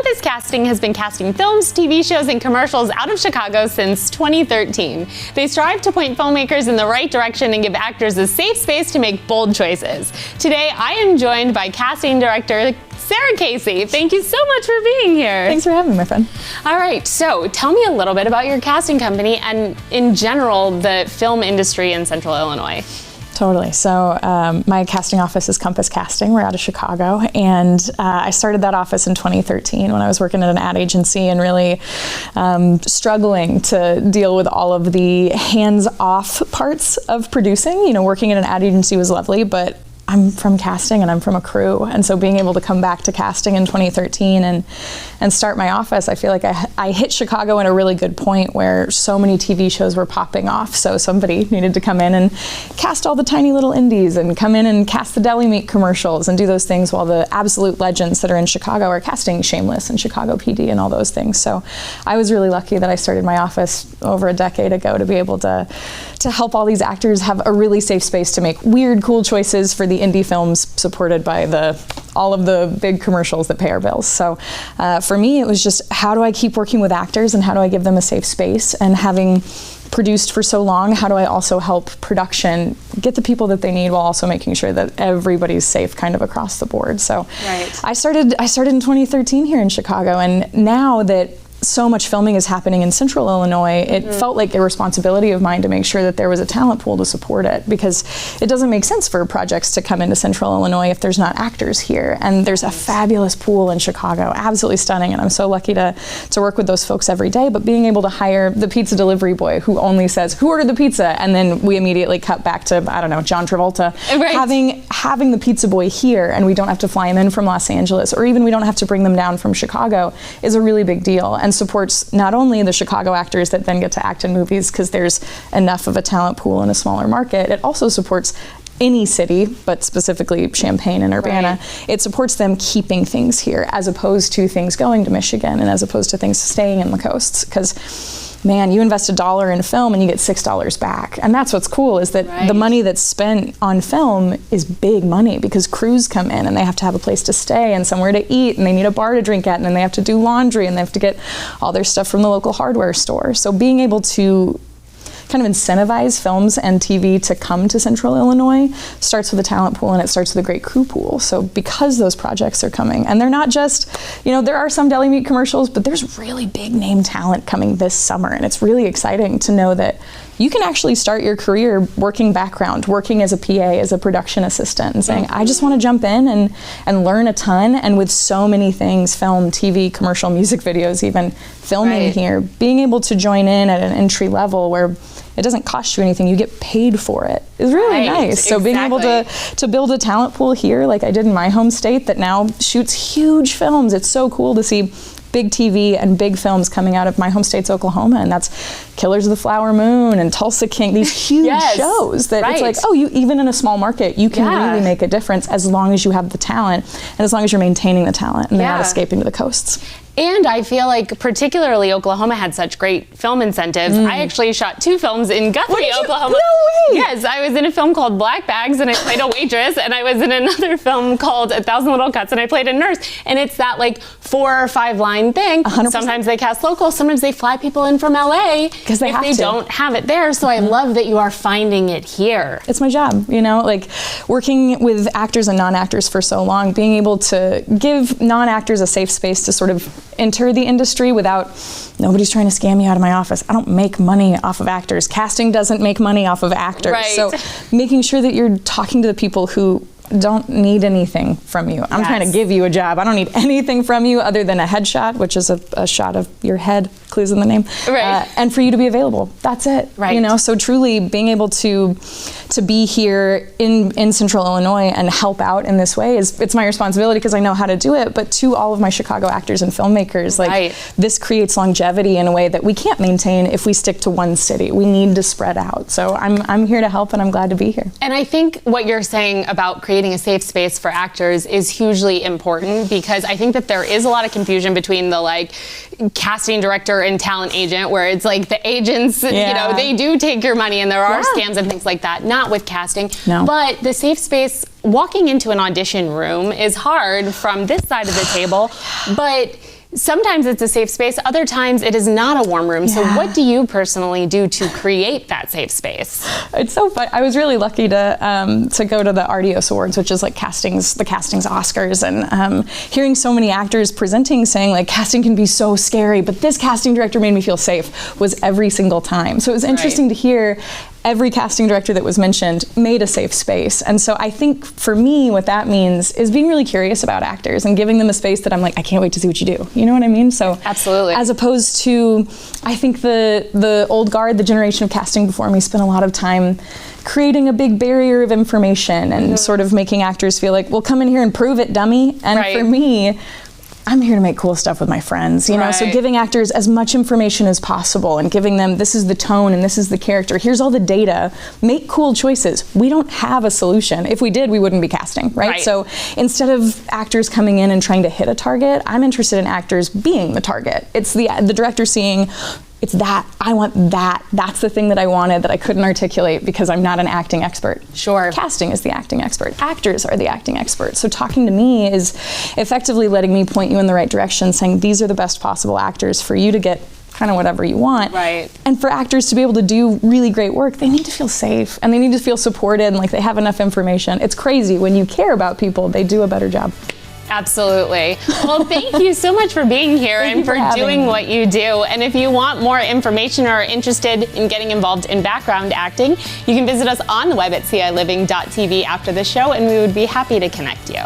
Compass Casting has been casting films, TV shows, and commercials out of Chicago since 2013. They strive to point filmmakers in the right direction and give actors a safe space to make bold choices. Today, I am joined by casting director Sarah Casey. Thank you so much for being here. Thanks for having me, my friend. All right, so tell me a little bit about your casting company and, in general, the film industry in Central Illinois. Totally. So my casting office is Compass Casting. We're out of Chicago, and I started that office in 2013 when I was working at an ad agency and really struggling to deal with all of the hands-off parts of producing. You know, working at an ad agency was lovely, but I'm from casting and I'm from a crew, and so being able to come back to casting in 2013 and start my office, I feel like I hit Chicago in a really good point where so many TV shows were popping off, so somebody needed to come in and cast all the tiny little indies and come in and cast the deli meat commercials and do those things while the absolute legends that are in Chicago are casting Shameless and Chicago PD and all those things. So I was really lucky that I started my office over a decade ago to be able to help all these actors have a really safe space to make weird, cool choices for the indie films supported by all of the big commercials that pay our bills. So for me, it was just, how do I keep working with actors and how do I give them a safe space? And having produced for so long, how do I also help production get the people that they need while also making sure that everybody's safe kind of across the board? So I started in 2013 here in Chicago, and now that so much filming is happening in Central Illinois, it felt like a responsibility of mine to make sure that there was a talent pool to support it, because it doesn't make sense for projects to come into Central Illinois if there's not actors here. And there's a fabulous pool in Chicago, absolutely stunning, and I'm so lucky to work with those folks every day. But being able to hire the pizza delivery boy who only says, "Who ordered the pizza?" and then we immediately cut back to, I don't know, John Travolta, having the pizza boy here, and we don't have to fly him in from Los Angeles, or even we don't have to bring them down from Chicago, is a really big deal, and supports not only the Chicago actors that then get to act in movies because there's enough of a talent pool in a smaller market, it also supports any city, but specifically Champaign and Urbana. It supports them keeping things here as opposed to things going to Michigan and as opposed to things staying in the coasts. Because man, you invest $1 in film and you get $6 back. And that's what's cool, is that the money that's spent on film is big money, because crews come in and they have to have a place to stay and somewhere to eat, and they need a bar to drink at, and then they have to do laundry, and they have to get all their stuff from the local hardware store. So being able to kind of incentivize films and TV to come to Central Illinois starts with a talent pool, and it starts with a great crew pool. So because those projects are coming, and they're not just, you know, there are some deli meat commercials, but there's really big name talent coming this summer, and it's really exciting to know that you can actually start your career working background, working as a PA, as a production assistant, and saying, I just want to jump in and learn a ton. And with so many things, film, TV, commercial, music videos, even filming here, being able to join in at an entry level where it doesn't cost you anything, you get paid for it, is really nice. So being able to build a talent pool here, like I did in my home state that now shoots huge films, it's so cool to see big TV and big films coming out of my home state's Oklahoma, and that's Killers of the Flower Moon and Tulsa King, these huge shows that it's like, oh, you even in a small market, you can really make a difference as long as you have the talent and as long as you're maintaining the talent and they're not escaping to the coasts. And I feel like particularly Oklahoma had such great film incentives. I actually shot 2 films in Guthrie, Oklahoma. No way! Yes, I was in a film called Black Bags and I played a waitress, and I was in another film called 1,000 Little Cuts and I played a nurse. And it's that like 4 or 5 line thing. 100%. Sometimes they cast local, sometimes they fly people in from LA because they don't have it there. So I love that you are finding it here. It's my job, you know, like working with actors and non-actors for so long, being able to give non-actors a safe space to sort of enter the industry without, nobody's trying to scam you out of my office. I don't make money off of actors. Casting doesn't make money off of actors. So making sure that you're talking to the people who don't need anything from you. I'm trying to give you a job. I don't need anything from you other than a headshot, which is a shot of your head, clues in the name, and for you to be available. That's it. You know, so truly being able to be here in Central Illinois and help out in this way it's my responsibility because I know how to do it. But to all of my Chicago actors and filmmakers, like this creates longevity in a way that we can't maintain if we stick to one city. We need to spread out. So I'm here to help, and I'm glad to be here. And I think what you're saying about creating a safe space for actors is hugely important, because I think that there is a lot of confusion between the like casting director and talent agent, where it's like the agents, you know, they do take your money and there are scams and things like that. Not with casting, but the safe space, walking into an audition room is hard from this side of the table, but sometimes it's a safe space, other times it is not a warm room. So what do you personally do to create that safe space? It's so fun. I was really lucky to go to the Artios Awards, which is like the castings Oscars, and hearing so many actors presenting saying like casting can be so scary, but this casting director made me feel safe, was every single time. So it was interesting to hear every casting director that was mentioned made a safe space. And so I think for me, what that means is being really curious about actors and giving them a space that I'm like, I can't wait to see what you do. You know what I mean? So absolutely. As opposed to, I think the old guard, the generation of casting before me, spent a lot of time creating a big barrier of information and sort of making actors feel like, well, come in here and prove it, dummy. And for me, I'm here to make cool stuff with my friends, you know, so giving actors as much information as possible and giving them, this is the tone and this is the character, here's all the data, make cool choices. We don't have a solution. If we did, we wouldn't be casting, right? So instead of actors coming in and trying to hit a target, I'm interested in actors being the target. It's the director seeing, it's that, I want that. That's the thing that I wanted that I couldn't articulate because I'm not an acting expert. Sure. Casting is the acting expert. Actors are the acting experts. So talking to me is effectively letting me point you in the right direction, saying these are the best possible actors for you to get kind of whatever you want. Right. And for actors to be able to do really great work, they need to feel safe and they need to feel supported and like they have enough information. It's crazy. When you care about people, they do a better job. Absolutely. Well, thank you so much for being here and for doing what you do. And if you want more information or are interested in getting involved in background acting, you can visit us on the web at ciLiving.tv after the show, and we would be happy to connect you.